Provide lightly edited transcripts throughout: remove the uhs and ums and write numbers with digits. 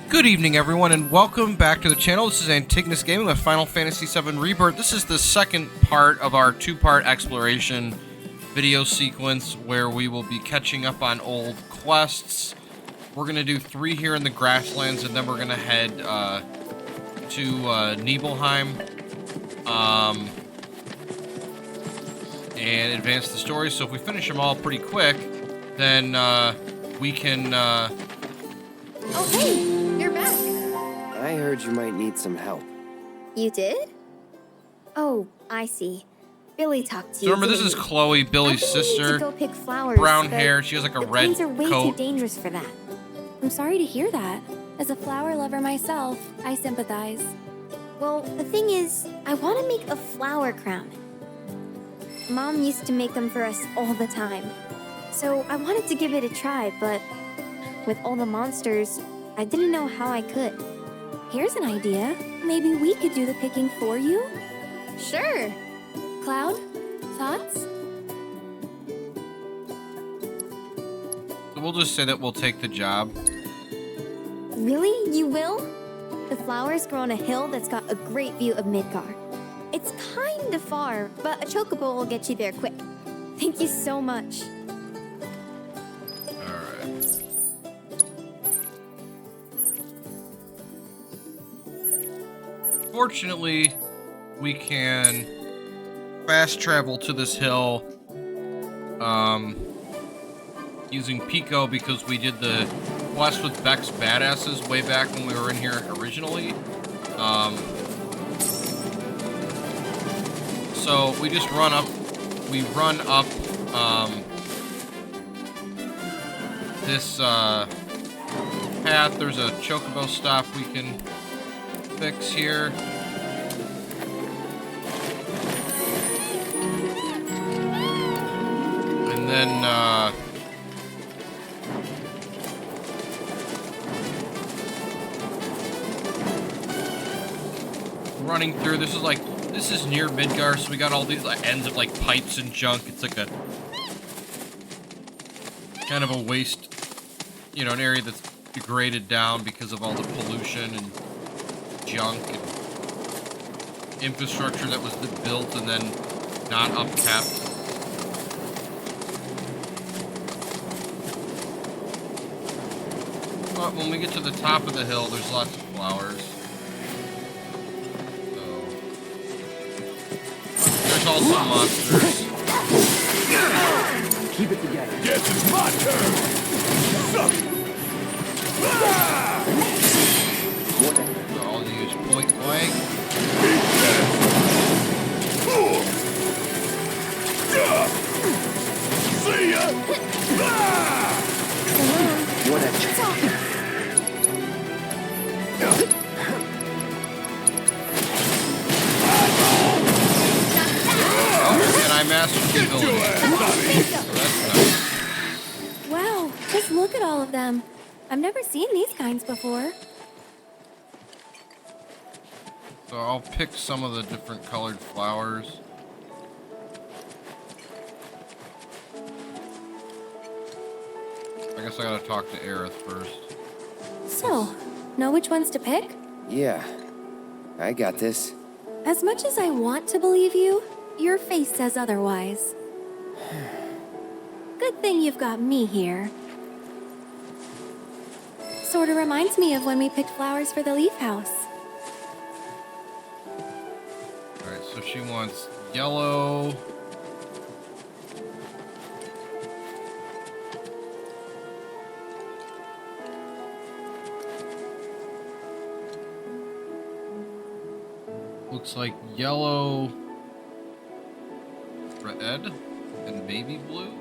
Good evening, everyone, and welcome back to the channel. This is Antigonus Gaming with Final Fantasy VII Rebirth. This is the second part of our two-part exploration video sequence where we will be catching up on old quests. We're going to do 3 here in the grasslands, and then we're going to head to Nibelheim and advance the story. So if we finish them all pretty quick, then we can... Oh, hey! You're back! I heard you might need some help. You did? Oh, I see. Billy talked to you. So remember, this is Chloe, Billy's sister. To go pick flowers, brown hair. She has like a red plains are way coat. too dangerous for that. I'm sorry to hear that. As a flower lover myself, I sympathize. Well, the thing is, I want to make a flower crown. Mom used to make them for us all the time. So I wanted to give it a try, but with all the monsters, I didn't know how I could. Here's an idea. Maybe we could do the picking for you? Sure! Cloud, thoughts? So we'll just say that we'll take the job. Really? You will? The flowers grow on a hill that's got a great view of Midgar. It's kinda far, but a chocobo will get you there quick. Thank you so much. Alright. Fortunately, we can fast travel to this hill using Pico because we did the quest with Beck's Badasses way back when we were in here originally. So we just run up this path. There's a chocobo stop we can fix here. And then running through, this is near Midgar, so we got all these ends of like pipes and junk. It's like a kind of a waste, you know, an area that's degraded down because of all the pollution and junk and infrastructure that was built and then not upkept. But when we get to the top of the hill, there's lots of flowers. There's also monsters. Keep it together. Guess it's my turn. Suck. So I'll use point blank. See ya. What a And I mastered the ability. So that's nice. Wow, just look at all of them. I've never seen these kinds before. So I'll pick some of the different colored flowers. I guess I gotta talk to Aerith first. So, know which ones to pick? Yeah, I got this. As much as I want to believe you, your face says otherwise. Good thing you've got me here. Sorta reminds me of when we picked flowers for the leaf house. Alright, so she wants yellow. Looks like yellow, red, and maybe blue.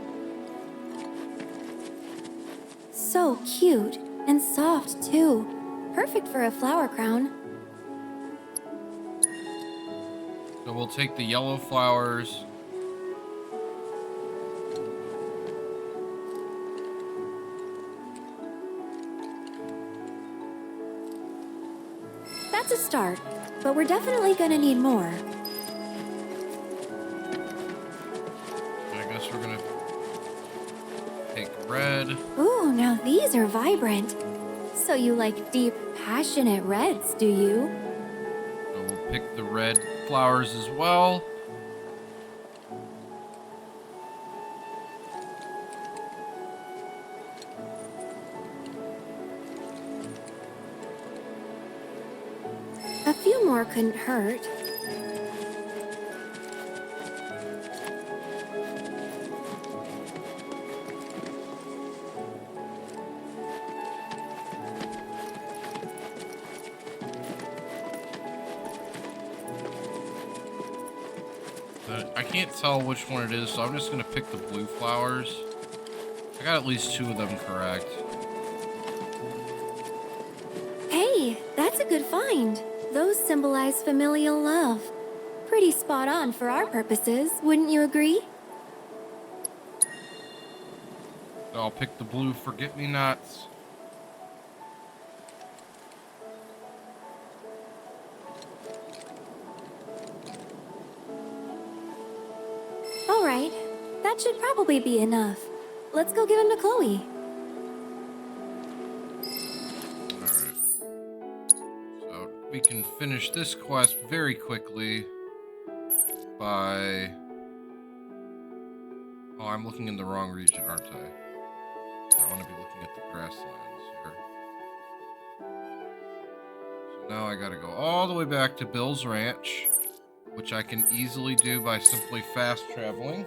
So cute and soft too. Perfect for a flower crown. So we'll take the yellow flowers. That's a start, but we're definitely gonna need more. I guess we're gonna take red. Ooh, now these are vibrant. So you like deep, passionate reds, do you? So we'll pick the red flowers as well. A few more couldn't hurt. I can't tell which one it is, so I'm just gonna pick the blue flowers. I got at least 2 of them correct. Hey, that's a good find. Those symbolize familial love. Pretty spot on for our purposes, wouldn't you agree? So I'll pick the blue forget-me-nots. All right, that should probably be enough. Let's go give him to Chloe. Alright. So we can finish this quest very quickly by... Oh, I'm looking in the wrong region, aren't I? I want to be looking at the grasslands here. So now I gotta go all the way back to Bill's Ranch, which I can easily do by simply fast traveling.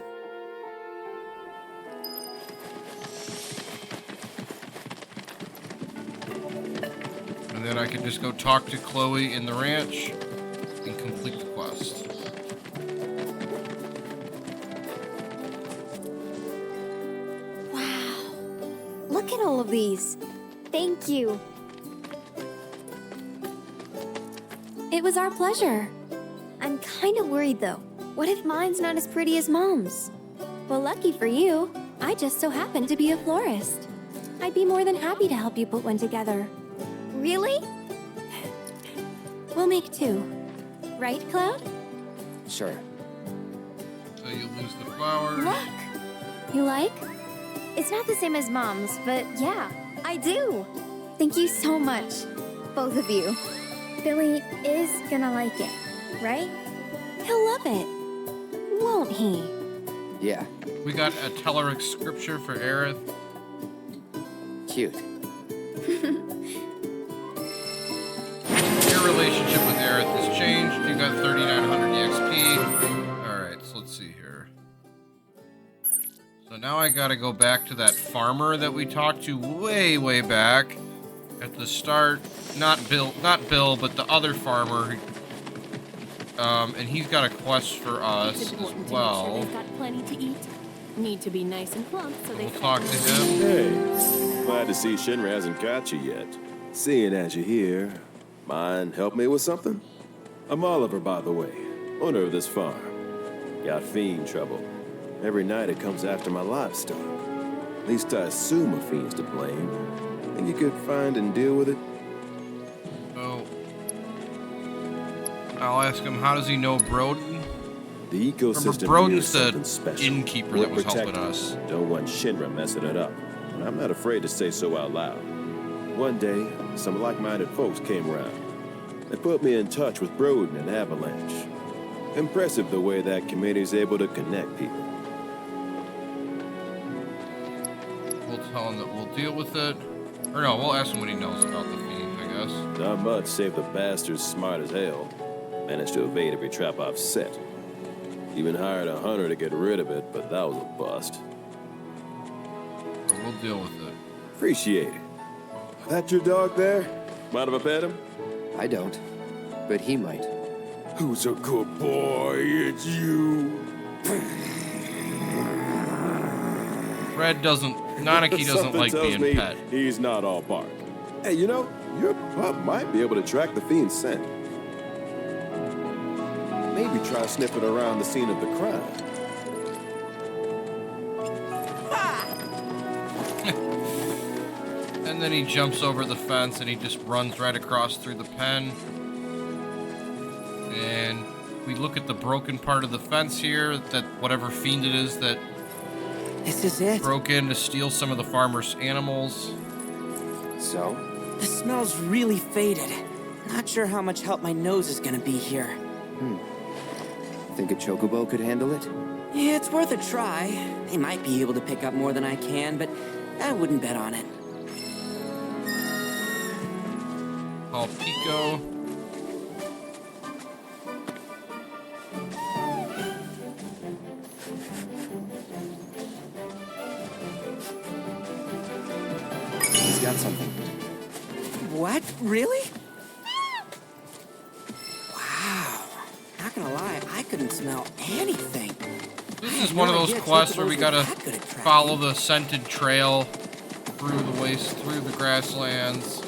And then I can just go talk to Chloe in the ranch and complete the quest. Wow. Look at all of these. Thank you. It was our pleasure. I'm kind of worried though. What if mine's not as pretty as Mom's? Well, lucky for you, I just so happen to be a florist. I'd be more than happy to help you put one together. Really? We'll make 2. Right, Cloud? Sure. So you lose the flowers. Look! You like? It's not the same as Mom's, but yeah, I do. Thank you so much, both of you. Billy is gonna like it, right? He'll love it. Won't he? Yeah, We got a Telleric scripture for Aerith. cute. Your relationship with Aerith has changed. You got 3,900 EXP. Alright, so let's see here. So now I gotta go back to that farmer that we talked to way back at the start. Not Bill, but the other farmer. And he's got a quest for us as well. They've got plenty to eat. Need to be nice and plump so they We'll talk to him. Hey, glad to see Shinra hasn't got you yet. Seeing as you're here, mind help me with something? I'm Oliver, by the way, owner of this farm. Got fiend trouble. Every night it comes after my livestock. At least I assume a fiend's to blame. Think you could find and deal with it? So I'll ask him, how does he know Broden? The ecosystem Remember, here is Broden's the something special. innkeeper We're that was helping protected. us. Don't want Shinra messing it up. And I'm not afraid to say so out loud. One day, some like-minded folks came around. They put me in touch with Broden and Avalanche. Impressive the way that committee's able to connect people. We'll tell him that we'll deal with it. Or no, we'll ask him what he knows about the fiend, I guess. Not much, save the bastard's smart as hell. Managed to evade every trap I've set. Even hired a hunter to get rid of it, but that was a bust. So we'll deal with it. Appreciate it. That your dog there? Mind if I pet him? I don't, but he might. Who's a good boy? It's you. Fred doesn't, Nanaki doesn't Something like tells being me pet. He's not all bark. Hey, you know, your pup might be able to track the fiend's scent. Maybe try sniffing around the scene of the crime. And then he jumps over the fence and he just runs right across through the pen. And we look at the broken part of the fence here, that whatever fiend it is that This is it. broke in to steal some of the farmer's animals. So, The smell's really faded. Not sure how much help my nose is gonna be here. Think a chocobo could handle it? Yeah, it's worth a try. They might be able to pick up more than I can, but I wouldn't bet on it. Call Pico. He's got something. What? Really? Wow. Not gonna lie, I couldn't smell anything. This is one of those quests where we gotta follow the scented trail through the waste, through the grasslands.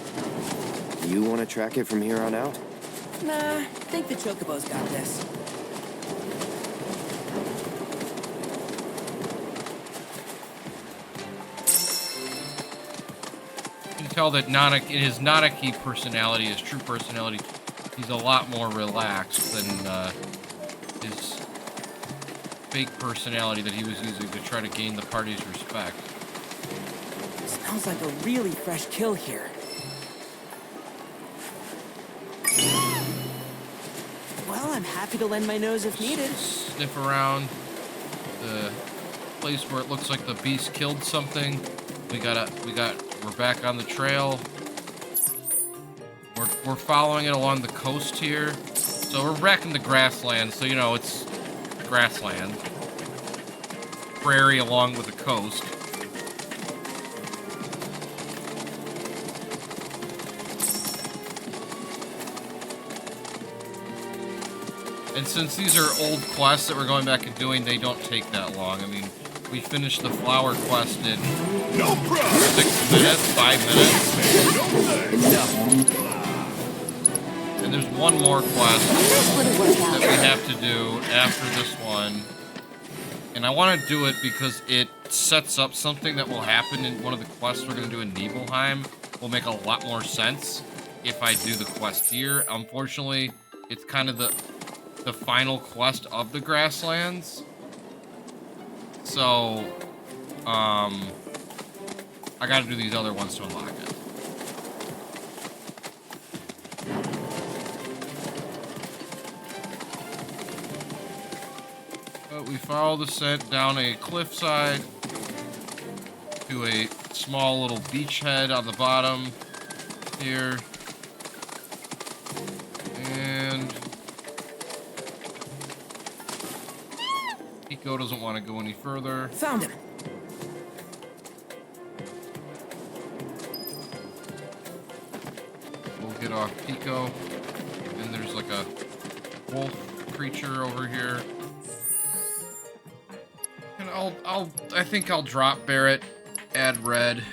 You want to track it from here on out? Nah, I think the chocobo's got this. You can tell that in his Nanaki personality, his true personality, he's a lot more relaxed than his fake personality that he was using to try to gain the party's respect. Smells like a really fresh kill here. Well, I'm happy to lend my nose if needed. Sniff around the place where it looks like the beast killed something. We're back on the trail. We're following it along the coast here. So we're back in the grassland, so you know it's grassland. Prairie along with the coast. And since these are old quests that we're going back and doing, they don't take that long. I mean, we finished the flower quest in 6 minutes, 5 minutes. And there's one more quest that we have to do after this one. And I want to do it because it sets up something that will happen in one of the quests we're going to do in Nibelheim. Will make a lot more sense if I do the quest here. Unfortunately, it's kind of the final quest of the grasslands. So, I gotta do these other ones to unlock it. But we follow the scent down a cliffside to a small little beachhead on the bottom here. And Pico doesn't want to go any further. Found him. We'll get off Pico. And there's like a wolf creature over here. And I think I'll drop Barrett, add Red.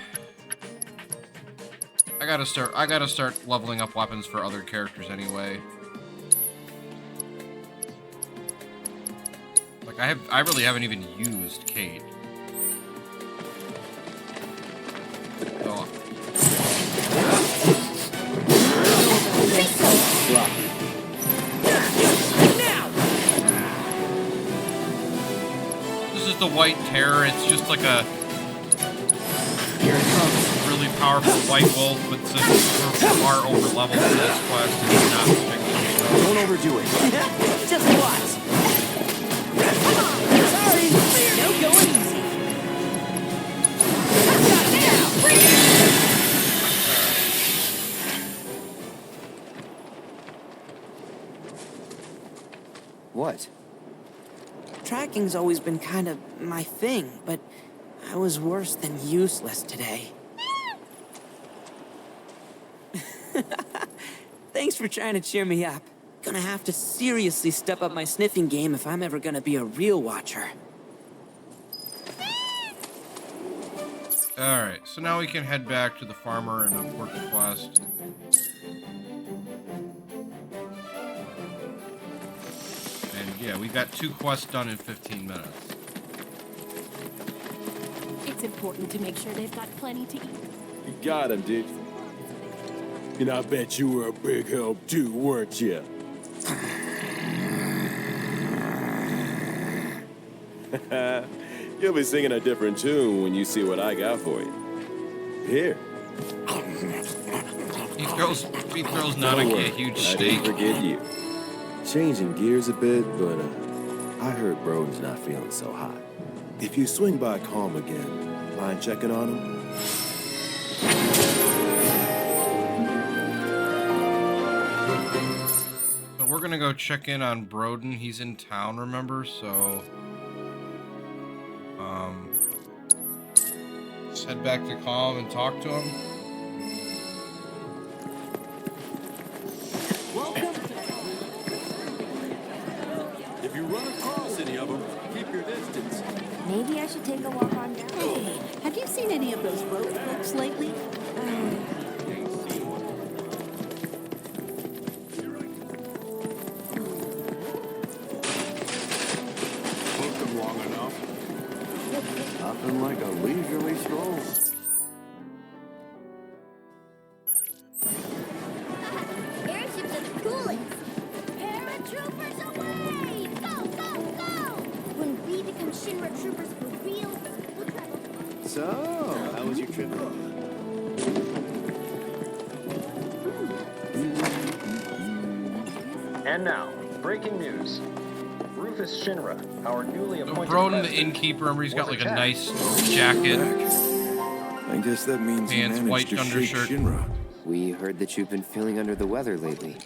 I gotta start leveling up weapons for other characters anyway. Like I really haven't even used Kate. Oh. This is the White Terror. It's just like a really powerful white wolf, but since we're far over leveled for this quest, it's not particularly. Don't overdo it. Just watch. Sorry, no going easy. What? Tracking's always been kind of my thing, but I was worse than useless today. Thanks for trying to cheer me up. Gonna have to seriously step up my sniffing game if I'm ever gonna be a real watcher. Alright, so now we can head back to the farmer and report the quest. And yeah, we got 2 quests done in 15 minutes. It's important to make sure they've got plenty to eat. You got him, did you? And I bet you were a big help too, weren't you? You'll be singing a different tune when you see what I got for you. Here. He throws not a Don't worry, huge I steak. didn't forget you. Changing gears a bit, but I heard Broden's not feeling so hot. If you swing by Calm again, mind checking on him? So we're gonna go check in on Broden. He's in town, remember? So, let's head back to Calm and talk to him. If you run across any of them, keep your distance. Maybe I should take a walk on down. Hey, have you seen any of those road folks lately? Booked them long enough. Nothing like a leisurely stroll. Airships are the coolest. Paratroopers away! Go, go, go! When we become Shinra troopers for real, we'll travel. So, how was your trip? And now, breaking news. Rufus Shinra, our newly So appointed Broden, the president, innkeeper, remember he's got was like a attacked. nice jacket. I guess that means he Pants, managed white to shake undershirt. Shinra. We heard that you've been feeling under the weather lately.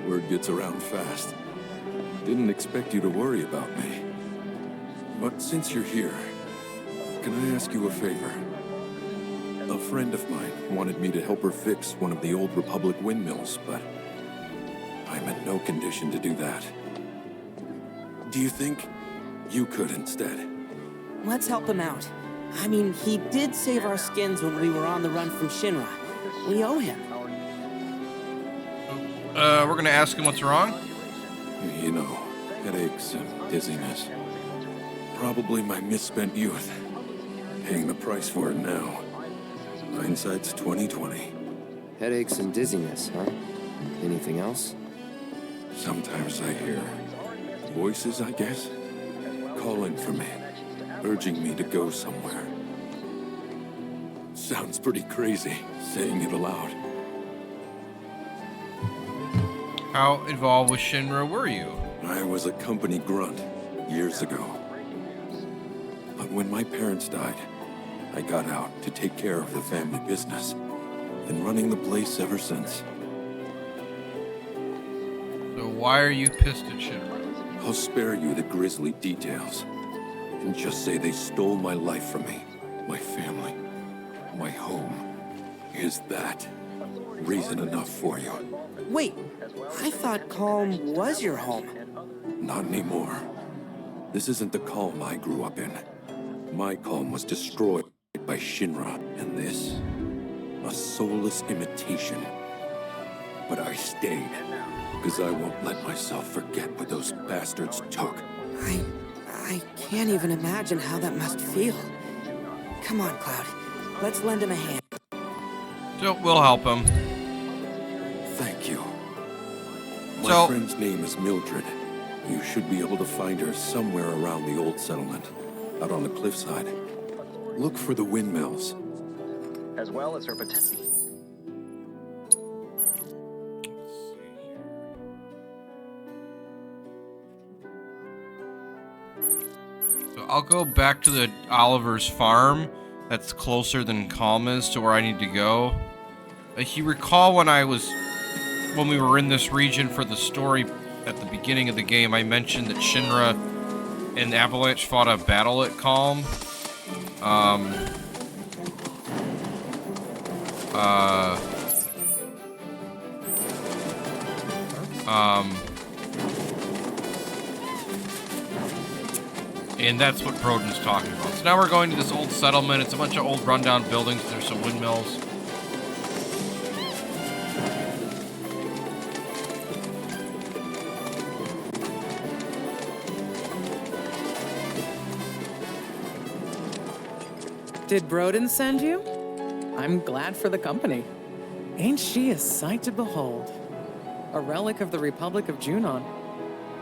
Word gets around fast. Didn't expect you to worry about me. But since you're here, can I ask you a favor? A friend of mine wanted me to help her fix one of the old Republic windmills, but I'm in no condition to do that. Do you think you could instead? Let's help him out. I mean, he did save our skins when we were on the run from Shinra. We owe him. We're gonna ask him what's wrong. You know, headaches and dizziness. Probably my misspent youth. Paying the price for it now. Hindsight's 20/20. Headaches and dizziness, huh? Anything else? Sometimes I hear voices, I guess, calling for me, urging me to go somewhere. Sounds pretty crazy, saying it aloud. How involved with Shinra were you? I was a company grunt years ago. But when my parents died, I got out to take care of the family business. Been running the place ever since. So why are you pissed at Shinra? I'll spare you the grisly details. And just say they stole my life from me. My family. My home. Is that reason enough for you? Wait, I thought Calm was your home. Not anymore. This isn't the Calm I grew up in. My Calm was destroyed by Shinra, and this, a soulless imitation. But I stayed, because I won't let myself forget what those bastards took. I can't even imagine how that must feel. Come on, Cloud. Let's lend him a hand. So we'll help him. Thank you. My So- friend's name is Mildred. You should be able to find her somewhere around the old settlement, out on the cliffside. Look for the windmills. as well as her potential. So I'll go back to the Oliver's farm. That's closer than Calm is to where I need to go. If you recall when we were in this region for the story at the beginning of the game, I mentioned that Shinra and Avalanche fought a battle at Calm. And that's what Broden's talking about. So now we're going to this old settlement. It's a bunch of old rundown buildings. There's some windmills. Did Broden send you? I'm glad for the company. Ain't she a sight to behold? A relic of the Republic of Junon.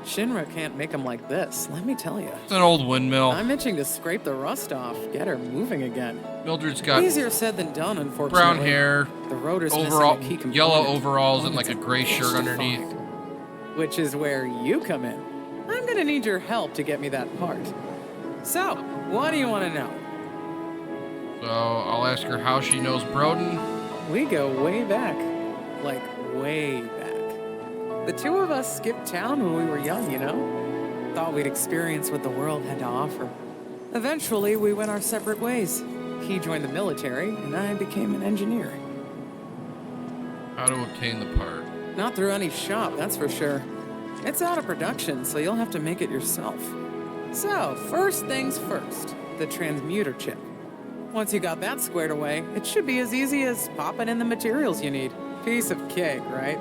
Shinra can't make them like this, let me tell you. It's an old windmill. I'm itching to scrape the rust off, get her moving again. Mildred's got Easier said than done, unfortunately. brown hair, The rotor's overall, missing a key component. yellow overalls, One and like a that's gray shirt underneath. Which is where you come in. I'm gonna need your help to get me that part. So, what do you want to know? So I'll ask her how she knows Broden. We go way back. Like, way back. The two of us skipped town when we were young, you know? Thought we'd experience what the world had to offer. Eventually, we went our separate ways. He joined the military, and I became an engineer. How to obtain the part. Not through any shop, that's for sure. It's out of production, so you'll have to make it yourself. So, first things first, the transmuter chip. Once you got that squared away, it should be as easy as popping in the materials you need. Piece of cake, right?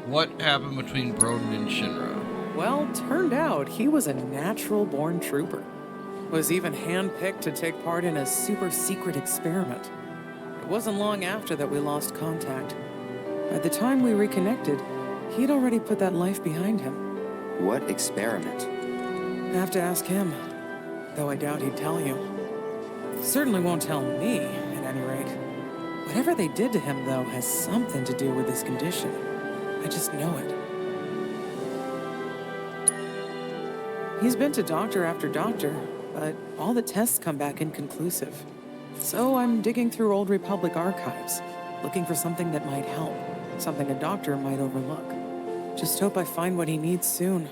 What happened between Broden and Shinra? Well, turned out he was a natural-born trooper. Was even handpicked to take part in a super-secret experiment. It wasn't long after that we lost contact. By the time we reconnected, he'd already put that life behind him. What experiment? Have to ask him, though I doubt he'd tell you. Certainly won't tell me, at any rate. Whatever they did to him, though, has something to do with his condition. I just know it. He's been to doctor after doctor, but all the tests come back inconclusive. So I'm digging through old Republic archives, looking for something that might help, something a doctor might overlook. Just hope I find what he needs soon.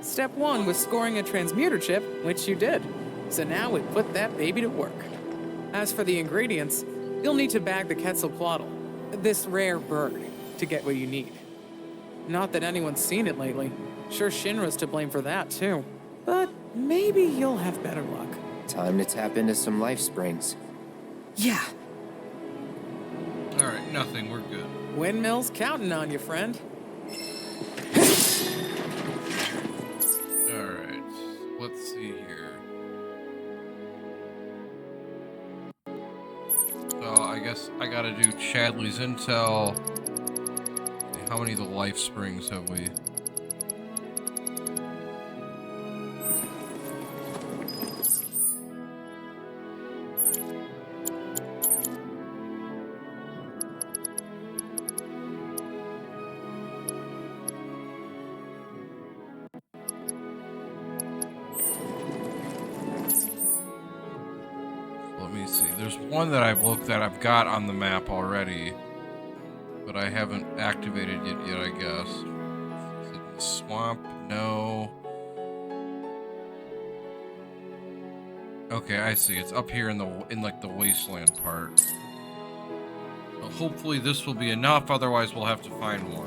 Step one was scoring a transmuter chip, which you did. So now we put that baby to work. As for the ingredients, you'll need to bag the Quetzalcoatl, this rare bird, to get what you need. Not that anyone's seen it lately. Sure, Shinra's to blame for that, too. But maybe you'll have better luck. Time to tap into some life springs. Yeah. Alright, nothing, we're good. Windmill's counting on you, friend. Alright, let's see here. So I guess I gotta do Chadley's intel. How many of the life springs have we? Let me see. There's one that I've looked at, I've got on the map already, but I haven't activated it yet, I guess. Is it in the swamp? No. Okay, I see. It's up here in like the wasteland part. So hopefully this will be enough, otherwise we'll have to find more.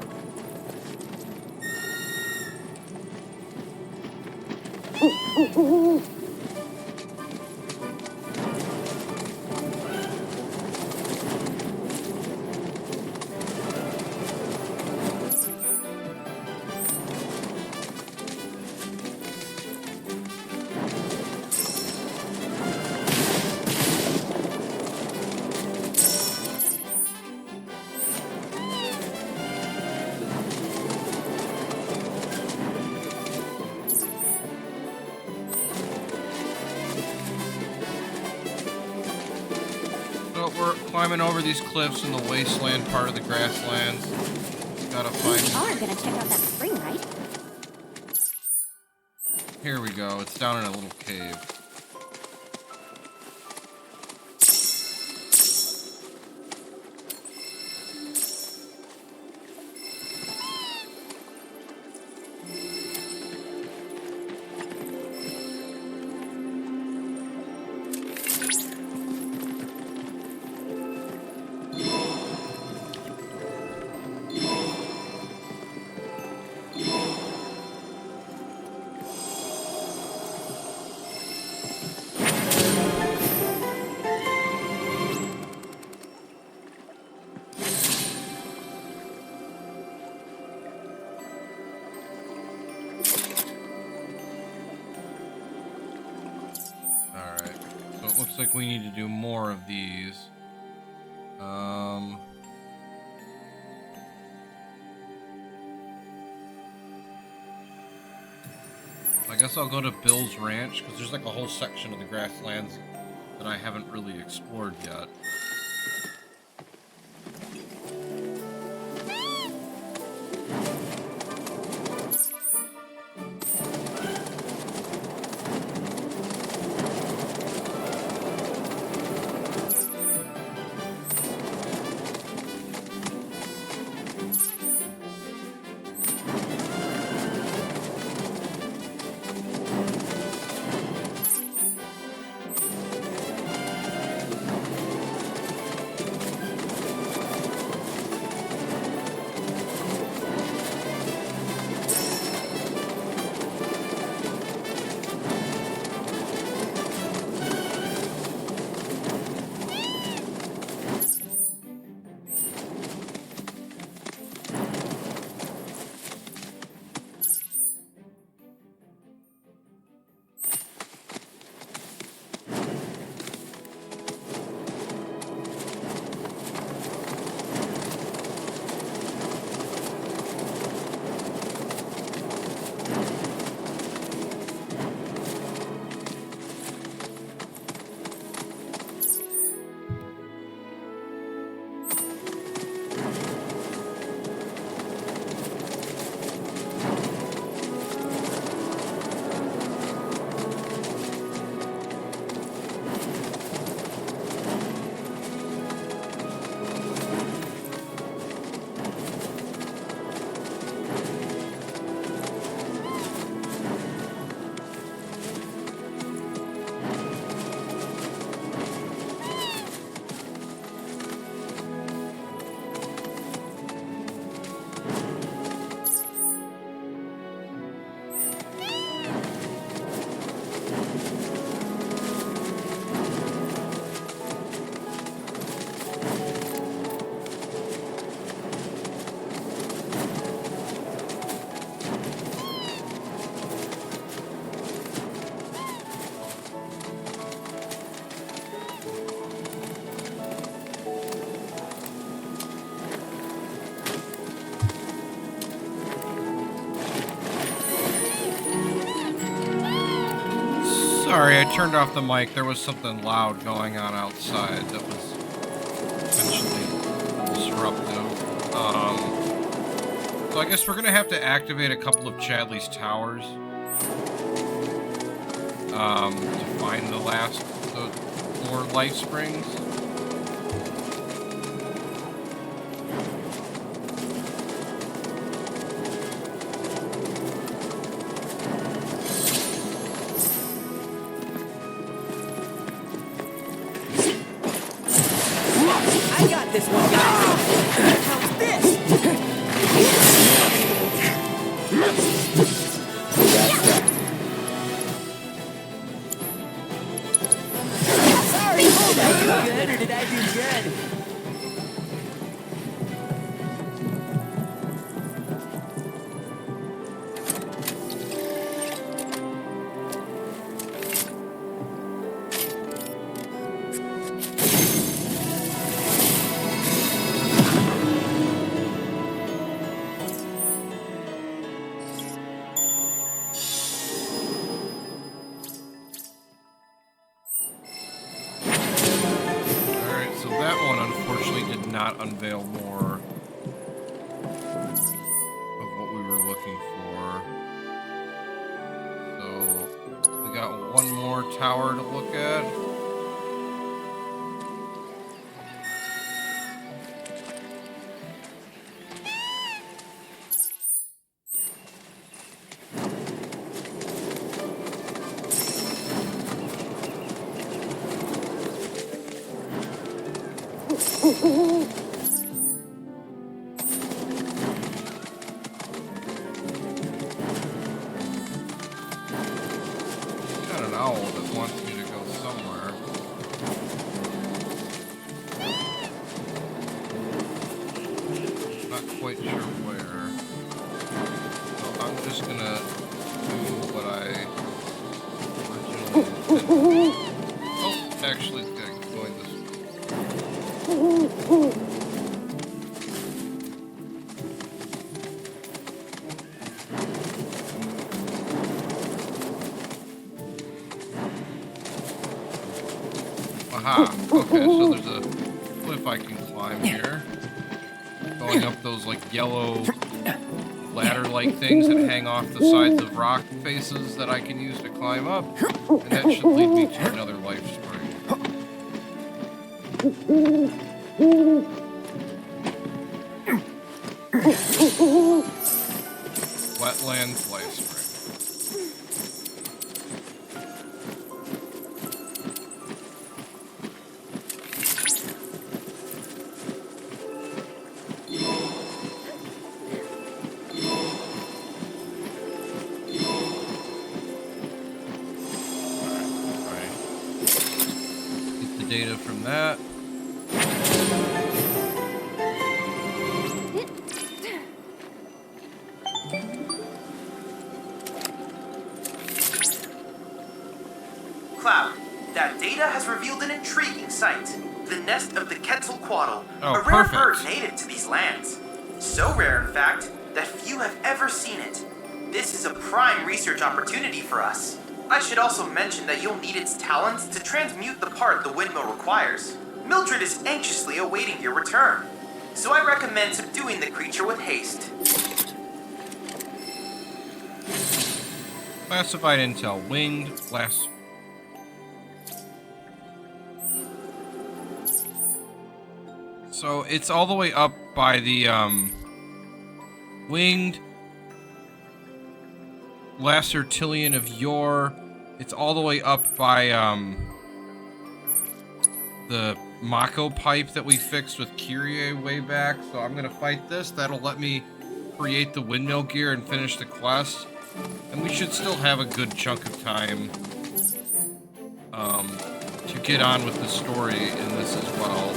We're climbing over these cliffs in the wasteland part of the grasslands. Gotta find. You are gonna check out that spring, right? Here we go. It's down in a little cave. Looks like we need to do more of these. I guess I'll go to Bill's Ranch, because there's like a whole section of the grasslands that I haven't really explored yet. Sorry, I turned off the mic. There was something loud going on outside that was potentially disruptive. So I guess we're gonna have to activate a couple of Chadley's towers to find the more life springs. I got this one, guys. How's this? Sorry, hold on. Did I do good or did I do good? Unveil more of what we were looking for. So we got one more tower to look at. Aha. Okay, so there's a cliff I can climb here. Going up those, like, yellow ladder-like things that hang off the sides of rock faces that I can use to climb up. And that should lead me to another life spring. Wetlands life spring. Data from that. Cloud, that data has revealed an intriguing site. The nest of the Quetzalcoatl, Oh, a rare perfect. bird native to these lands. So rare, in fact, that few have ever seen it. This is a prime research opportunity for us. I should also mention that you'll need its talents to transmute the part the windmill requires. Mildred is anxiously awaiting your return, so I recommend subduing the creature with haste. Classified intel. Winged. Last. So it's all the way up by the winged Lacertilian of yore. It's all the way up by the Mako pipe that we fixed with Kyrie way back. So I'm gonna fight this. That'll let me create the windmill gear and finish the quest. And we should still have a good chunk of time to get on with the story in this as well.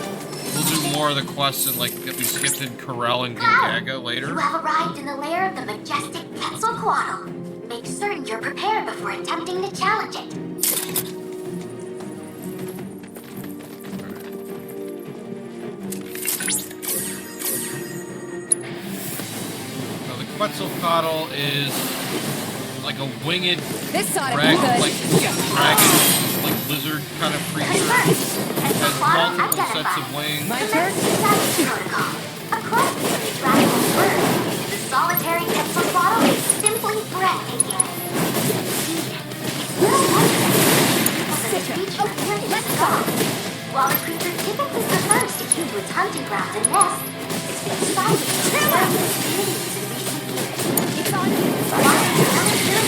We'll do more of the quests and, like, get me skipped in Corel and Gingaga later. You have arrived in the lair of the majestic Quetzalcoatl. Make certain you're prepared before attempting to challenge it. Now, the Quetzalcoatl is like a winged dragon, like lizard kind of creature. Has multiple sets of wings. My turn. Protocol. According to the dragon bird, the solitary Quetzalcoatl is simply breathtaking. Let's go. While the creature typically prefers to keep to its hunting grounds and nests, it's been cited to experiment with communities in recent years. It's on you. While the habitat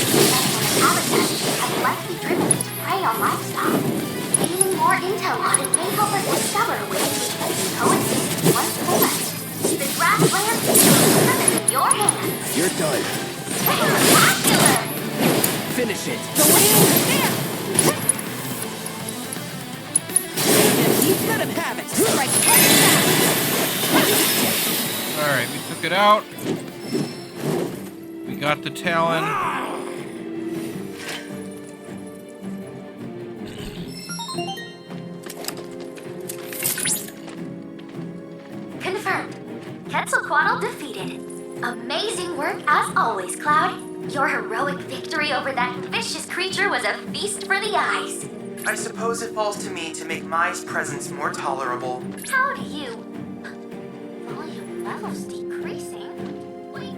has likely driven it to prey on livestock, gaining more intel on it may help us discover ways we can coexist in one forest. The grasslands is in your hands. You're done. Spectacular! Finish it. Go in there! He's gonna have it. Strike right now. Alright, we took it out. We got the Talon. Confirmed. Quetzalcoatl defeated. Amazing work as always, Cloud. Your heroic victory over that vicious creature was a feast for the eyes. I suppose it falls to me to make Mai's presence more tolerable. How do you... Volume levels decreasing? Wait.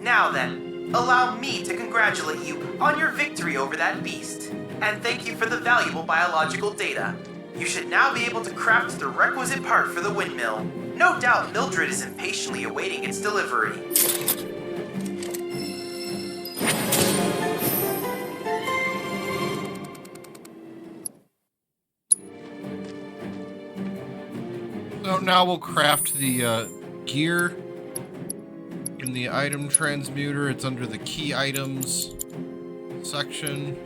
Now then, allow me to congratulate you on your victory over that beast. And thank you for the valuable biological data. You should now be able to craft the requisite part for the windmill. No doubt Mildred is impatiently awaiting its delivery. So now we'll craft the gear in the item transmuter. It's under the key items section.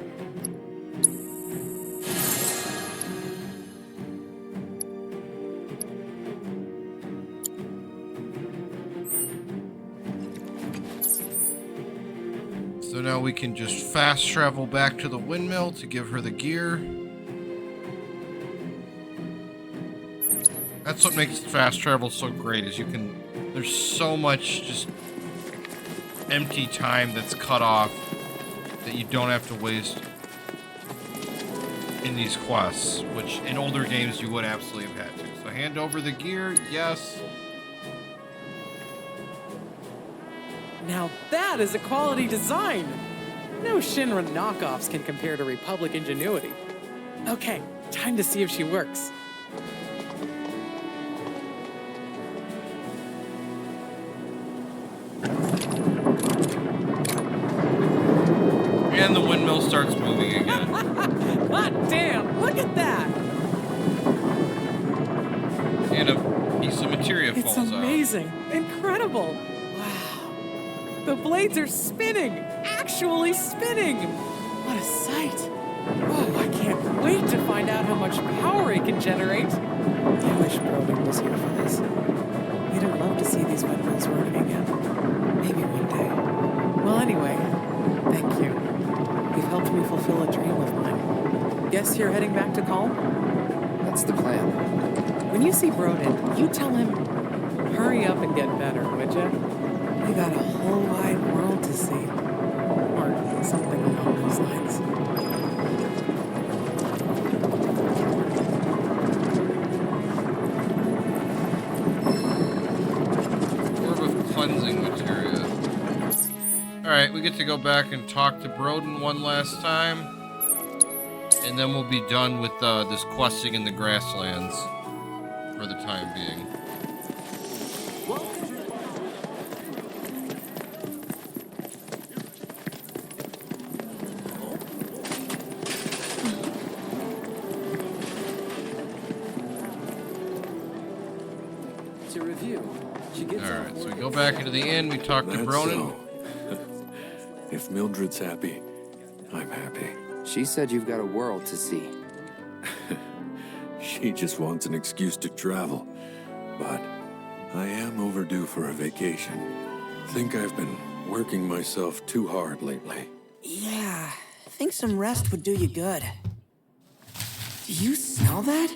So now we can just fast travel back to the windmill to give her the gear. That's what makes fast travel so great, is you can... There's so much just empty time that's cut off that you don't have to waste. in these quests, which in older games you would absolutely have had to. So hand over the gear, yes. Now that is a quality design! No Shinra knockoffs can compare to Republic ingenuity. Okay, time to see if she works. And the windmill starts moving again. Hot damn, look at that! And a piece of materia falls out. It's amazing, incredible. Wow. The blades are spinning, actually spinning. What a sight. Oh, I can't wait to find out how much power it can generate. I wish Brogan was here for this. We'd have loved to see these windmills working again. Maybe one day. Well, anyway, thank you. You've helped me fulfill a dream of mine. Guess you're heading back to Calm? That's the plan. When you see Broden, you tell him, hurry up and get better, would ya? We got a whole wide world to see. Or something along those lines. Cleansing materia. Alright, we get to go back and talk to Broden one last time. And then we'll be done with this questing in the grasslands for the time being. To review, she gets Alright, so we go back into the inn, we talk to Broden. If Mildred's happy, I'm happy. She said you've got a world to see. She just wants an excuse to travel. But I am overdue for a vacation. Think I've been working myself too hard lately. Yeah, I think some rest would do you good. Do you smell that?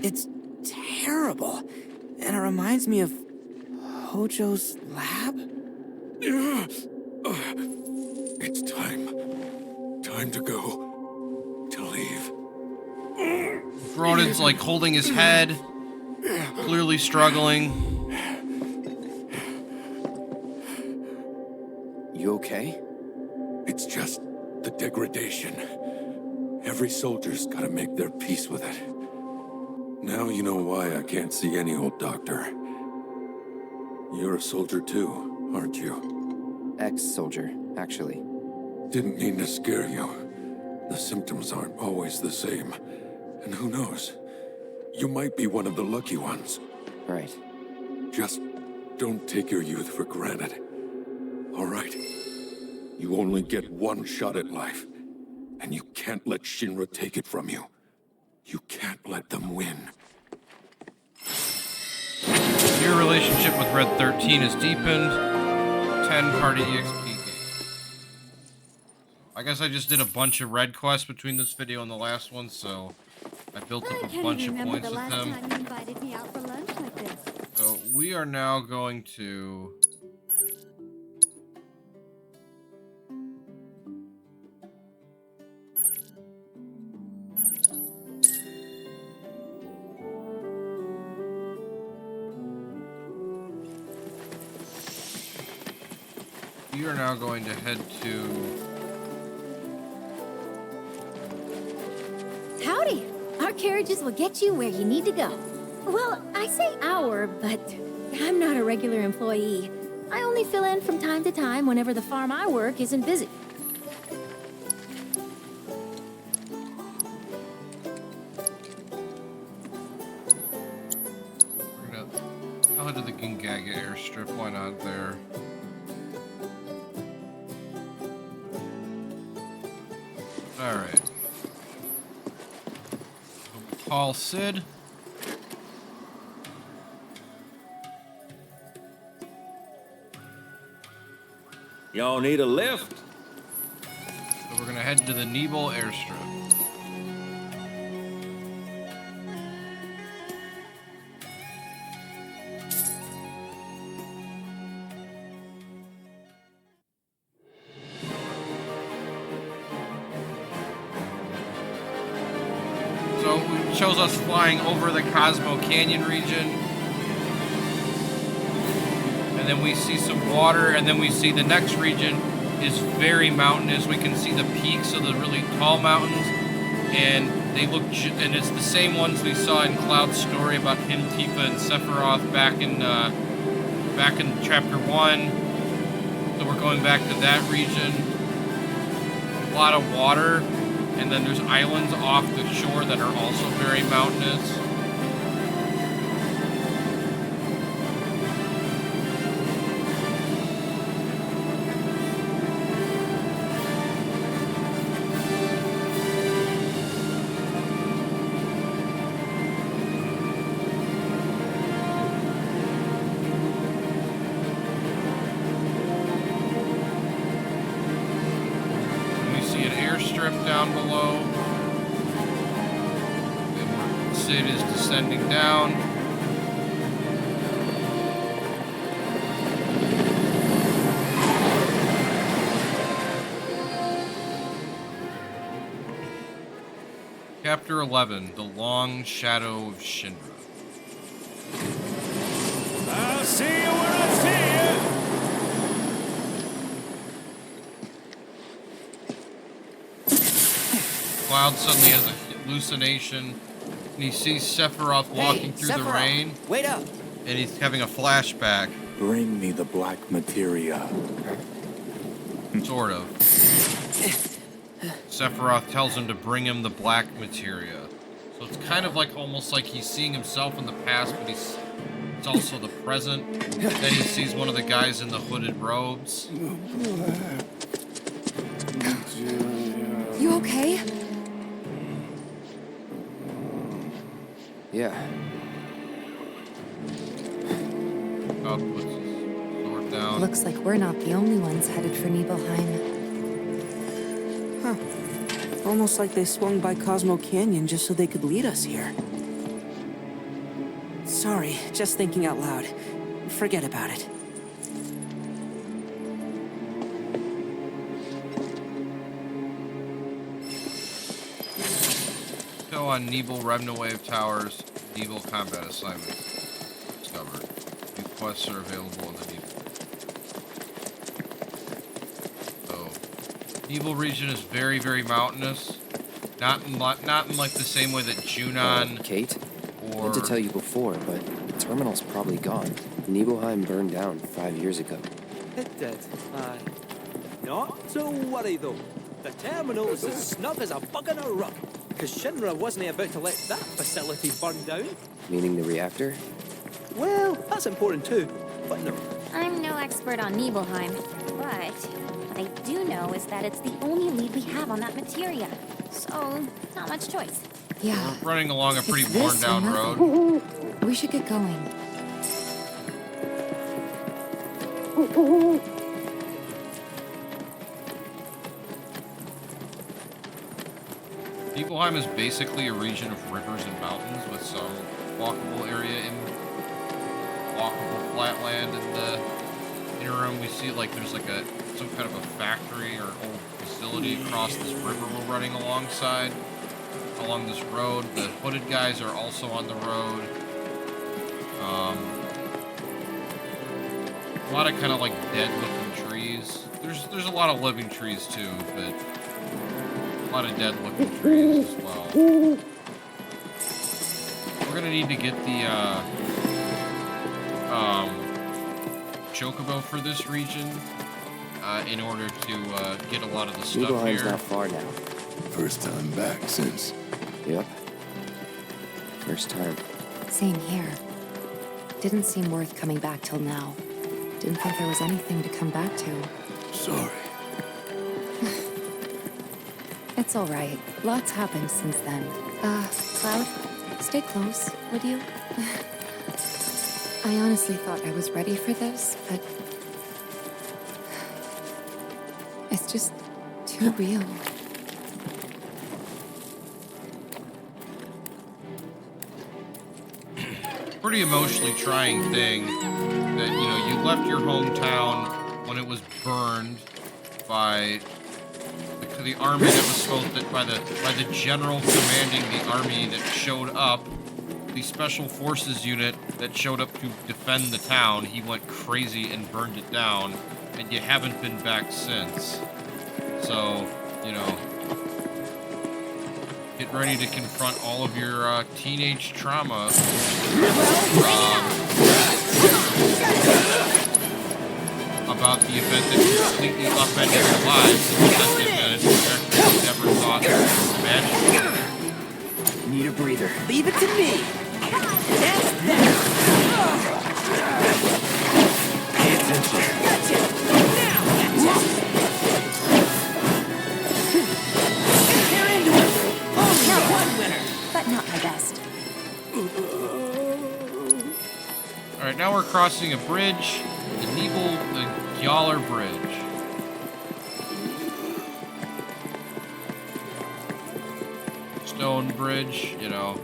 It's terrible. And it reminds me of Hojo's lab? It's time. Time to go. To leave. Broden's like holding his head, clearly struggling. You okay? It's just the degradation. Every soldier's gotta make their peace with it. Now you know why I can't see any old doctor. You're a soldier too, aren't you? Ex-soldier, actually. Didn't mean to scare you. The symptoms aren't always the same. And who knows? You might be one of the lucky ones. Right. Just don't take your youth for granted. All right? You only get one shot at life. And you can't let Shinra take it from you. You can't let them win. Your relationship with Red 13 is deepened. 10 party EXP gain. I guess I just did a bunch of red quests between this video and the last one, so I built up a bunch of points with them. So we are now going to... We are now going to head to... Howdy! Our carriages will get you where you need to go. Well, I say our, but I'm not a regular employee. I only fill in from time to time whenever the farm I work isn't busy. I'll head to the Gingaga airstrip, why not there? Alright. Call Sid. Y'all need a lift? So we're gonna head to the Nibelheim airstrip. shows us flying over the Cosmo Canyon region. And then we see some water, and then we see the next region is very mountainous. We can see the peaks of the really tall mountains, and they look, and it's the same ones we saw in Cloud's story about him, Tifa, and Sephiroth back in chapter 1. So we're going back to that region. A lot of water, and then there's islands off the shore that are also very mountainous. Down below. And Sid is descending down. Chapter 11, The Long Shadow of Shinra. I'll see you when I see you! Cloud suddenly has a hallucination, and he sees Sephiroth walking through the rain. Wait up! And he's having a flashback. Bring me the black materia. Sort of. Sephiroth tells him to bring him the black materia. So it's kind of like almost like he's seeing himself in the past, but it's also the present. Then he sees one of the guys in the hooded robes. You okay? Yeah. God puts his sword down. Looks like we're not the only ones headed for Nibelheim. Huh. Almost like they swung by Cosmo Canyon just so they could lead us here. Sorry, just thinking out loud. Forget about it. On Nibelheim Wave Towers, Nibel combat assignments discovered. New quests are available in the Nibel. So, Nibel region is very, very mountainous. Not in like the same way that Junon. Kate, I or meant to tell you before, but the terminal's probably gone. Nibelheim burned down 5 years ago. It did, aye. Not to worry though. The terminal is as snug as a bug in a rug. Because Shinra wasn't about to let that facility burn down. Meaning the reactor? Well, that's important too, but no. I'm no expert on Nibelheim, but what I do know is that it's the only lead we have on that materia. So, not much choice. Yeah. We're running along a pretty It's worn this down or road. nothing. We should get going. Nibelheim is basically a region of rivers and mountains with some walkable area in walkable flatland in the interim. We see like there's like some kind of a factory or old facility across this river we're running along this road. The hooded guys are also on the road. A lot of kind of like dead looking trees. There's a lot of living trees too, but a lot of dead looking trees as well. We're gonna need to get the Chocobo for this region in order to get a lot of the stuff Nibelheim's here. not far now. First time back since. Yep. First time. Same here. Didn't seem worth coming back till now. Didn't think there was anything to come back to. Sorry. It's all right. Lots happened since then. Cloud, stay close, would you? I honestly thought I was ready for this, but it's just too real. Pretty emotionally trying thing that, you know, you left your hometown when it was burned by the army that was supposed to, by the general commanding the army that showed up, the special forces unit that showed up to defend the town. He went crazy and burned it down, and you haven't been back since. So, you know, get ready to confront all of your teenage trauma. About the event that completely upended your lives, and the character never thought imagined. Need a breather. Leave it to me. That's that. Pay attention. Gotcha. Now, gotcha. Tear into it. Only one winner, But not my best. All right, now we're crossing a bridge, the Nibelheim Bridge. Stone bridge, you know.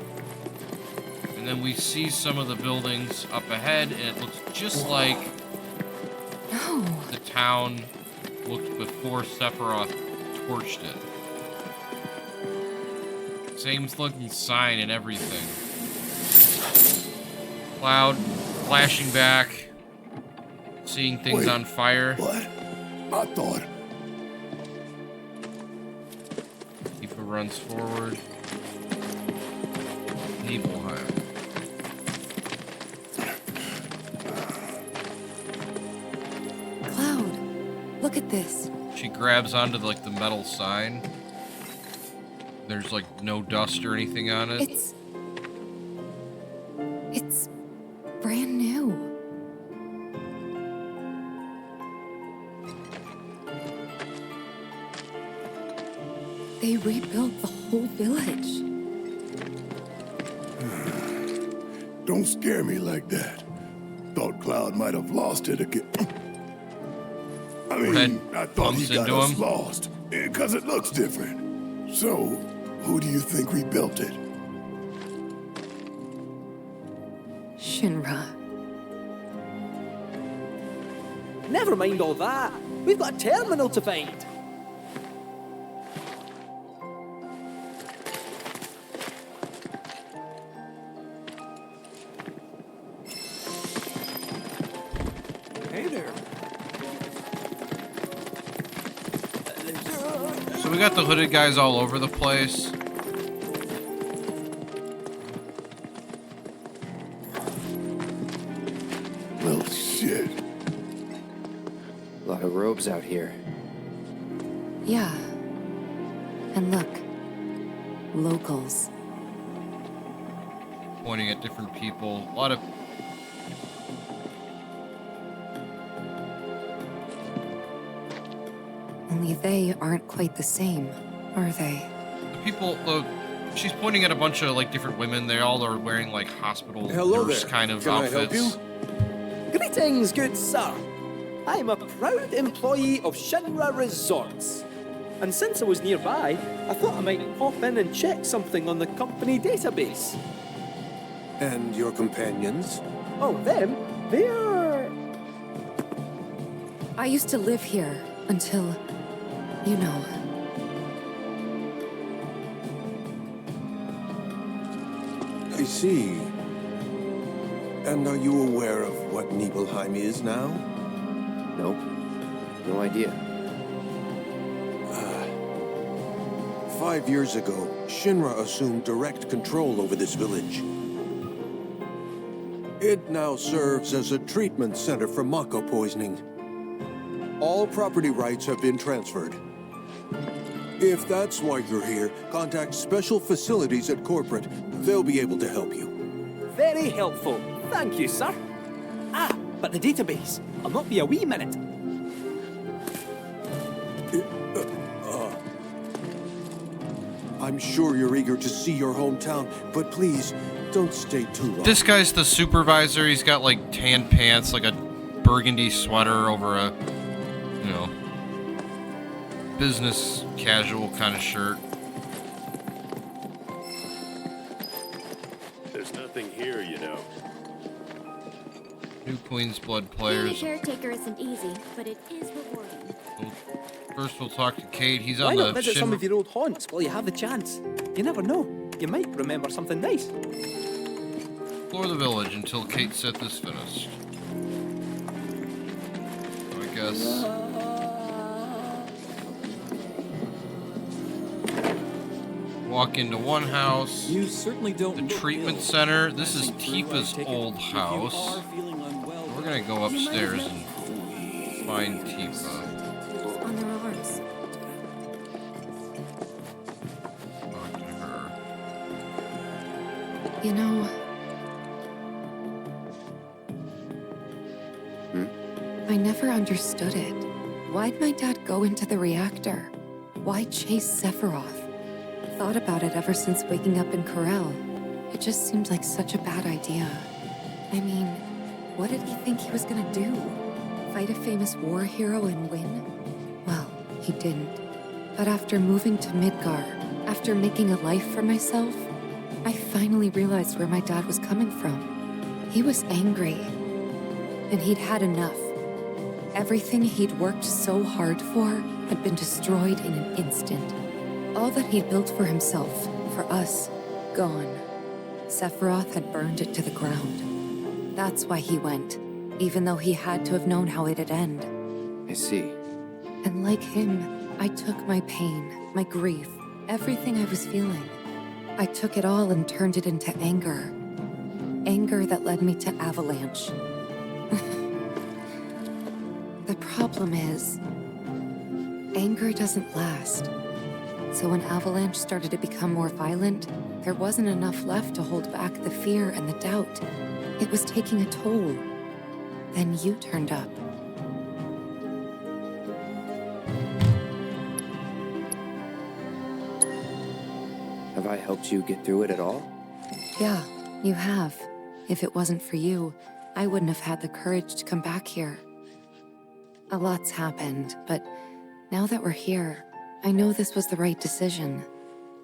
And then we see some of the buildings up ahead, and it looks just like the town looked before Sephiroth torched it. Same looking sign and everything. Cloud flashing back, seeing things on fire. What? I thought. Tifa runs forward. Nibelheim. Cloud, look at this. She grabs onto like the metal sign. There's like no dust or anything on it. It's brand new. They rebuilt the whole village. Don't scare me like that. Thought Cloud might have lost it again. I mean, I thought he got us lost, because it looks different. So, who do you think rebuilt it? Shinra. Never mind all that. We've got a terminal to find. Hey there. So we got the hooded guys all over the place. Well, shit. A lot of robes out here. Yeah. And look. Locals. Pointing at different people. A lot of... Only they aren't quite the same, are they? The people... she's pointing at a bunch of like different women. They all are wearing like hospital nurse kind of outfits. I help you? Greetings, good sir. I am a proud employee of Shinra Resorts. And since I was nearby, I thought I might pop in and check something on the company database. And your companions? Oh, them? They're... I used to live here until, you know. I see. And are you aware of what Nibelheim is now? Nope. No idea. 5 years ago, Shinra assumed direct control over this village. It now serves as a treatment center for Mako poisoning. All property rights have been transferred. If that's why you're here, contact Special Facilities at Corporate. They'll be able to help you. Very helpful. Thank you, sir. Ah, but the database. I'll not be a wee minute. I'm sure you're eager to see your hometown, but please, don't stay too long. This guy's the supervisor. He's got like tan pants, like a burgundy sweater over a, you know, business casual kind of shirt. There's nothing here, you know. New Queen's Blood Being a players. caretaker isn't easy, but it is rewarding. First, we'll talk to Kate. He's Why on not the visit some of your old haunts while you have the chance? You never know. You might remember something nice. Explore the village until Kate Sith is finished. So I guess. Walk into one house. You certainly don't. The treatment center. This is Tifa's old house. We're gonna go upstairs and find Tifa. On their arms. Talk to her. You know... I never understood it. Why'd my dad go into the reactor? Why chase Sephiroth? Thought about it ever since waking up in Corel. It just seemed like such a bad idea. I mean, what did he think he was gonna do? Fight a famous war hero and win? Well, he didn't. But after moving to Midgar, after making a life for myself, I finally realized where my dad was coming from. He was angry. And he'd had enough. Everything he'd worked so hard for had been destroyed in an instant. All that he'd built for himself, for us, gone. Sephiroth had burned it to the ground. That's why he went, even though he had to have known how it'd end. I see. And like him, I took my pain, my grief, everything I was feeling. I took it all and turned it into anger. Anger that led me to Avalanche. The problem is, anger doesn't last. So when Avalanche started to become more violent, there wasn't enough left to hold back the fear and the doubt. It was taking a toll. Then you turned up. Have I helped you get through it at all? Yeah, you have. If it wasn't for you, I wouldn't have had the courage to come back here. A lot's happened, but now that we're here, I know this was the right decision.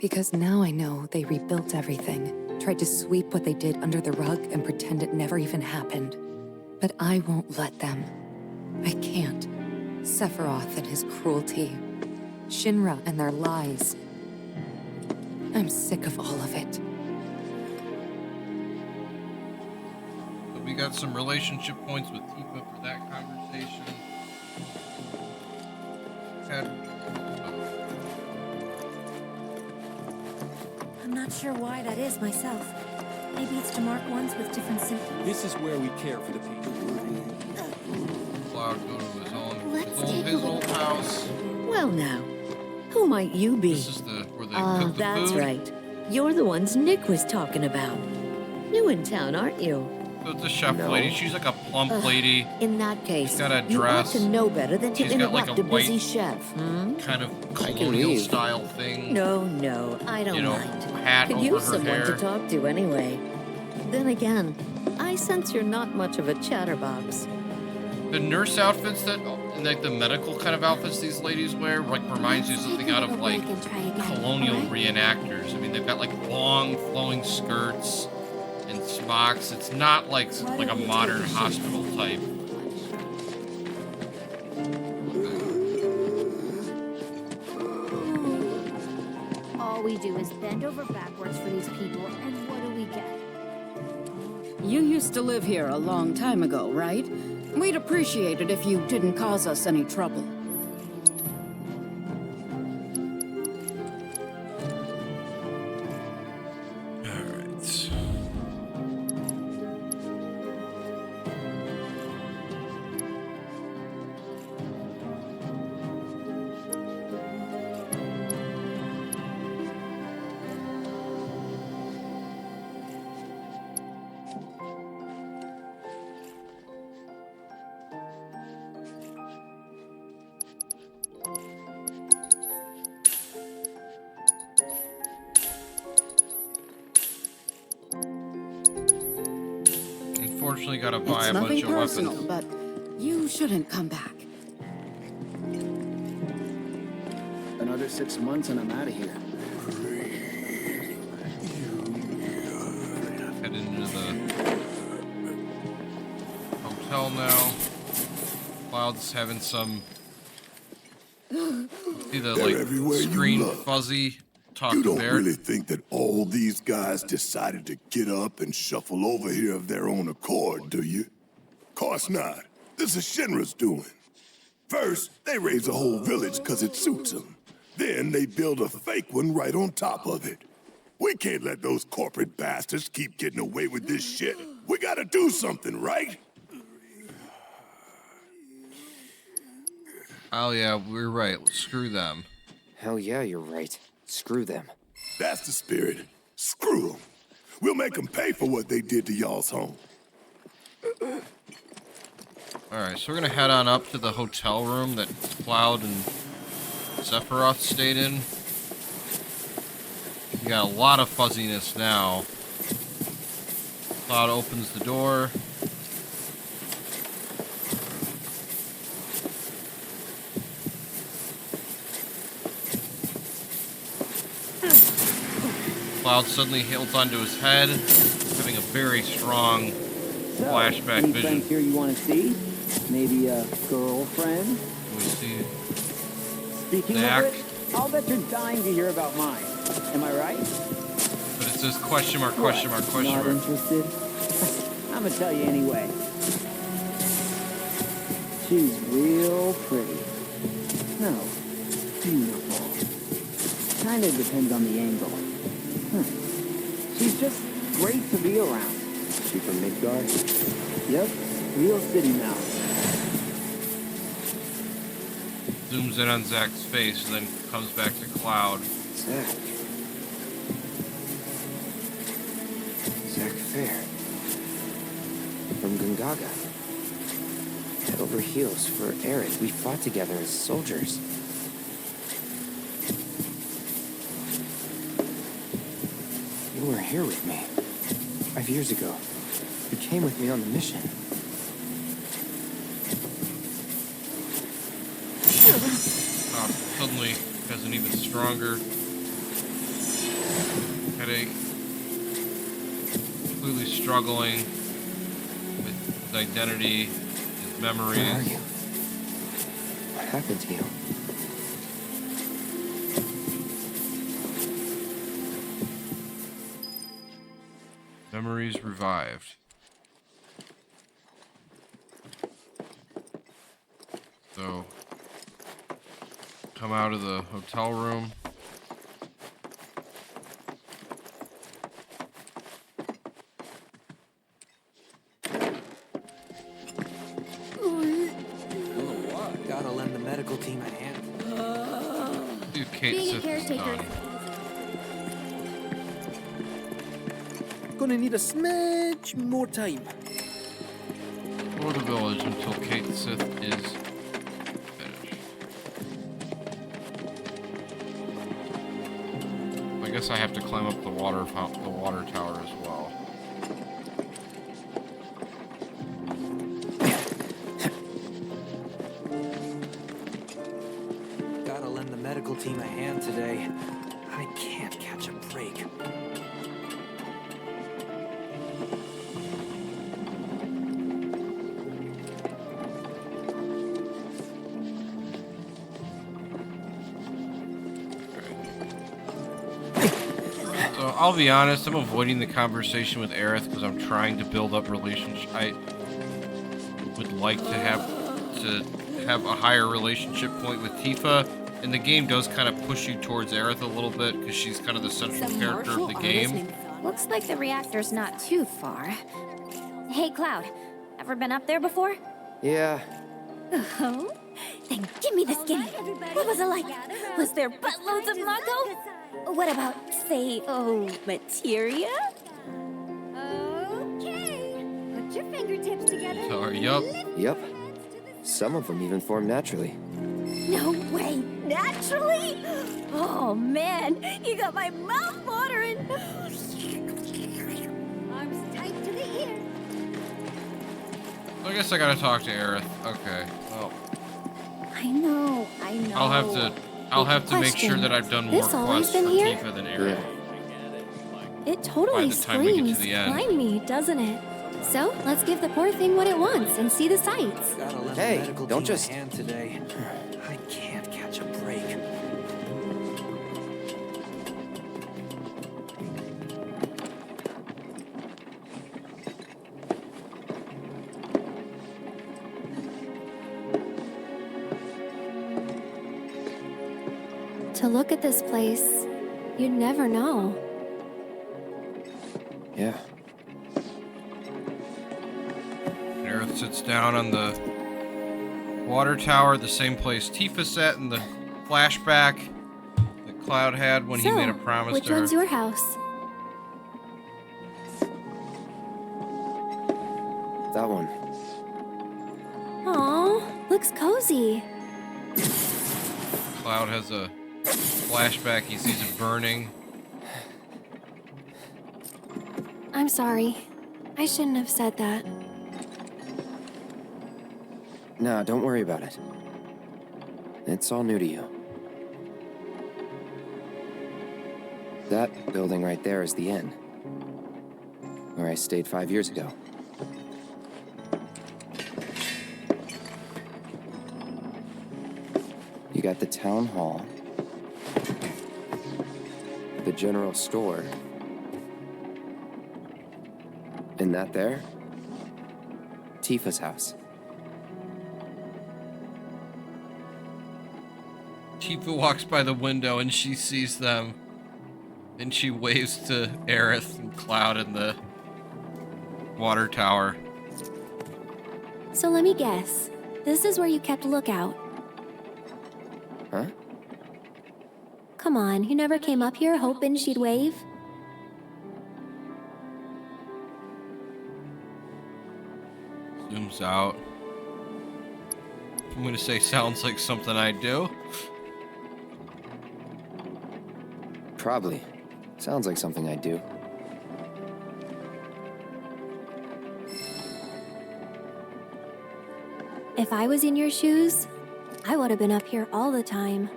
Because now I know they rebuilt everything, tried to sweep what they did under the rug and pretend it never even happened. But I won't let them. I can't. Sephiroth and his cruelty. Shinra and their lies. I'm sick of all of it. So we got some relationship points with Tifa for that conversation. I'm not sure why that is myself. Maybe it's to mark ones with different symptoms. This is where we care for the people. Cloud go to his old house. Well now, who might you be? This is where they cook the that's food. right. You're the ones Nick was talking about. New in town, aren't you? So it's a chef lady. She's like a plump lady. In that case, She's got a you ought dress. to know better than to She's got like interrupt a a busy white chef. kind of colonial style thing. No, I don't mind. Hat Could over use her someone hair. to talk to anyway. Then again, I sense you're not much of a chatterbox. The nurse outfits that, and like the medical kind of outfits these ladies wear, like reminds you of something out of like colonial reenactors. I mean, they've got like long flowing skirts and smocks. It's not like a modern hospital type. All we do is bend over backwards for these people, and what do we get? You used to live here a long time ago, right? We'd appreciate it if you didn't cause us any trouble. Alright. Unfortunately, gotta buy It's a nothing bunch of personal, weapons. but you shouldn't come back. Another 6 months and I'm out of here. Head into the hotel now. Cloud's having some See the They're like everywhere you screen look. fuzzy talk You to don't Bear. really think that all these guys decided to get up and shuffle over here of their own accord, do you? Course not. This is Shinra's doing. First, they raise a whole village because it suits them. Then they build a fake one right on top of it. We can't let those corporate bastards keep getting away with this shit. We gotta do something, right? Oh yeah, we're right. Screw them. Hell yeah, you're right. Screw them. That's the spirit. Screw them. We'll make them pay for what they did to y'all's home. Alright, so we're gonna head on up to the hotel room that Cloud and Sephiroth stayed in. We got a lot of fuzziness now. Cloud opens the door. Cloud suddenly holds onto his head, having a very strong flashback any vision. friends here you want to see? Maybe a girlfriend? We see Speaking Zack. of which, I'll bet you're dying to hear about mine. Am I right? But it says question mark, question mark, question Not mark. interested? I'm gonna tell you anyway. She's real pretty. No, beautiful. Kinda depends on the angle. She's just great to be around. She from Midgard? Yep, real city mouse. Zooms in on Zack's face and then comes back to Cloud. Zack. Zack Fair. From Gungaga. Head over heels for Aerith. We fought together as soldiers. You were here with me 5 years ago. You came with me on the mission. Suddenly has an even stronger headache. Clearly struggling with his identity, his memories. Where are you? What happened to you? Memories revived. So, come out of the hotel room. Gotta lend the medical team a hand. Dude, Kate Being a Sith is caretaker. done. Gonna need a smidge more time. Explore the village until Kate Sith is finished. I guess I have to climb up the water tower as well. Gotta lend the medical team a hand today. I can't catch a break. So I'll be honest, I'm avoiding the conversation with Aerith because I'm trying to build up relationship. I would like to have a higher relationship point with Tifa, and the game does kind of push you towards Aerith a little bit because she's kind of the central character of the game. Looks like the reactor's not too far. Hey, Cloud. Ever been up there before? Yeah. Oh? Then give me the skinny. What was it like? Was there buttloads of Mako? What about, say, materia? Okay. Put your fingertips together. So, yup. Yep. Some of them even form naturally. No way. Naturally? Oh, man. You got my mouth watering. Arms tight to the ear. I guess I gotta talk to Aerith. Okay. Well, I know. I'll have to make sure that I've done more This always quests for been here? Tifa than Aerith. It totally By the time we get to screams the end. climb me, doesn't it? So, let's give the poor thing what it wants and see the sights. Gotta lend Hey, the medical don't team just- a hand today. I can't catch a To look at this place, you'd never know. Yeah. Aerith sits down on the water tower, the same place Tifa sat in the flashback that Cloud had when he made a promise which to her. one's your house? That one. Aw, looks cozy. Cloud has a flashback. He sees it burning. I'm sorry. I shouldn't have said that. No, don't worry about it. It's all new to you. That building right there is the inn, where I stayed 5 years ago. You got the town hall, the general store, and that there, Tifa's house. Tifa walks by the window and she sees them. And she waves to Aerith and Cloud in the water tower. So let me guess. This is where you kept lookout. Huh? Come on, you never came up here hoping she'd wave? Zooms out. I'm gonna say sounds like something I do. Probably. Sounds like something I do. If I was in your shoes, I would have been up here all the time.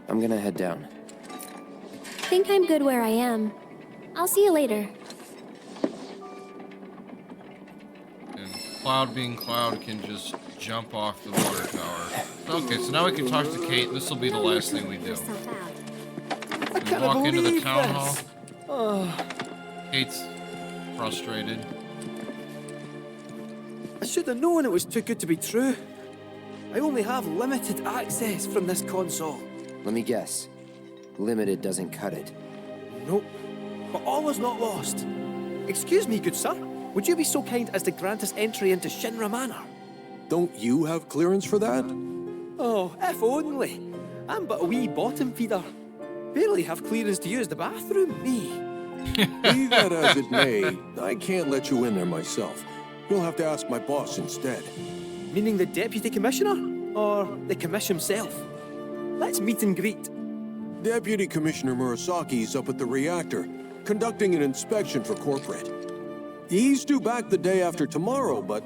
I'm gonna head down. Think I'm good where I am. I'll see you later. Cloud being Cloud can just jump off the water tower. Okay, so now we can talk to Kate. This will be the last thing we do. We walk into the town hall. Kate's frustrated. I should have known it was too good to be true. I only have limited access from this console. Let me guess. Limited doesn't cut it. Nope. But all is not lost. Excuse me, good sir. Would you be so kind as to grant us entry into Shinra Manor? Don't you have clearance for that? Oh, if only. I'm but a wee bottom feeder. Barely have clearance to use the bathroom, me. Be that as it may, I can't let you in there myself. You'll have to ask my boss instead. Meaning the deputy commissioner? Or the commission himself? Let's meet and greet. Deputy Commissioner Murasaki's up at the reactor, conducting an inspection for corporate. He's due back the day after tomorrow, but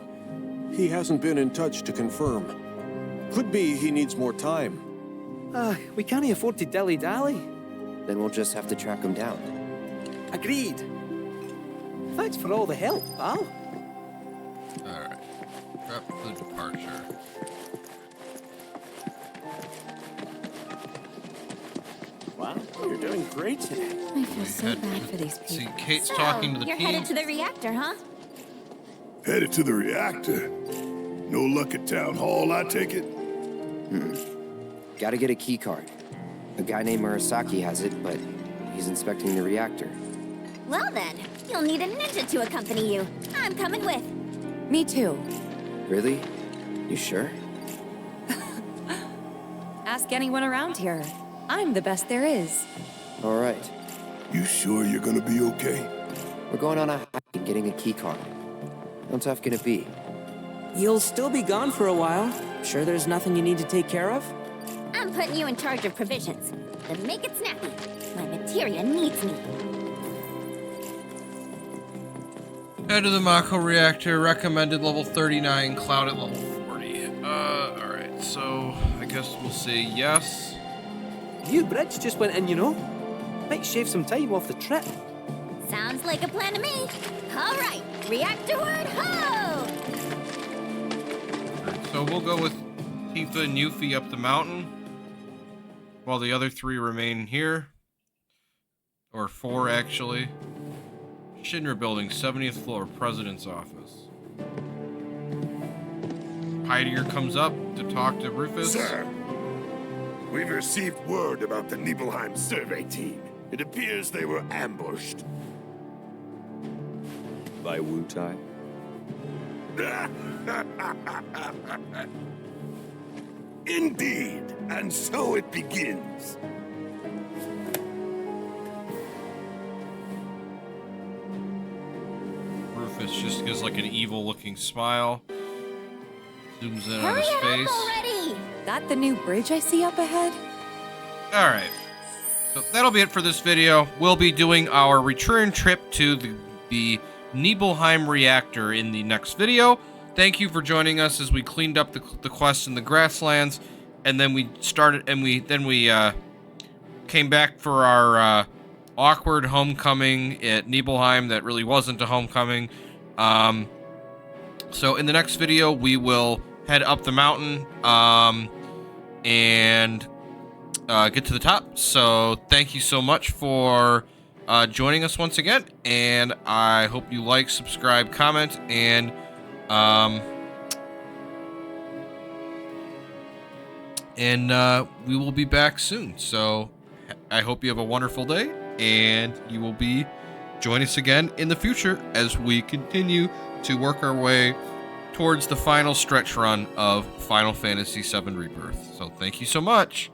he hasn't been in touch to confirm. Could be he needs more time. We can't afford to dilly-dally. Then we'll just have to track him down. Agreed. Thanks for all the help, pal. Alright. Prep for departure. Wow, you're doing great today. I feel so bad for these people. See, Kate's talking to the You're team. headed to the reactor, huh? Headed to the reactor? No luck at town hall, I take it? Gotta get a key card. A guy named Murasaki has it, but he's inspecting the reactor. Well then, you'll need a ninja to accompany you. I'm coming with. Me too. Really? You sure? Ask anyone around here. I'm the best there is. All right. You sure you're gonna be okay? We're going on a hike and getting a key card. How tough can it be? You'll still be gone for a while. Sure there's nothing you need to take care of? I'm putting you in charge of provisions. Then make it snappy. My materia needs me. Head to the Mako reactor, recommended level 39, Cloud at level 40. Alright, so I guess we'll say yes. New bridge just went in, you know. Might shave some time off the trip. Sounds like a plan to me. All right, reactorward, ho! So we'll go with Tifa and Yuffie up the mountain, while the other three remain here. Or 4, actually. Shinra building, 70th floor, president's office. Heidegger comes up to talk to Rufus. Sir, we've received word about the Nibelheim survey team. It appears they were ambushed. By Wu Tai? Indeed, and so it begins. Rufus just gives like an evil-looking smile. Zooms in on his face. Already! That the new bridge I see up ahead? Alright. So that'll be it for this video. We'll be doing our return trip to the Nibelheim reactor in the next video. Thank you for joining us as we cleaned up the quest in the grasslands, and then we started, and we came back for our awkward homecoming at Nibelheim that really wasn't a homecoming. So in the next video, we will head up the mountain and get to the top. So thank you so much for joining us once again, and I hope you like, subscribe, comment, and we will be back soon. So I hope you have a wonderful day, and you will join us again in the future as we continue to work our way towards the final stretch run of Final Fantasy VII Rebirth. So thank you so much.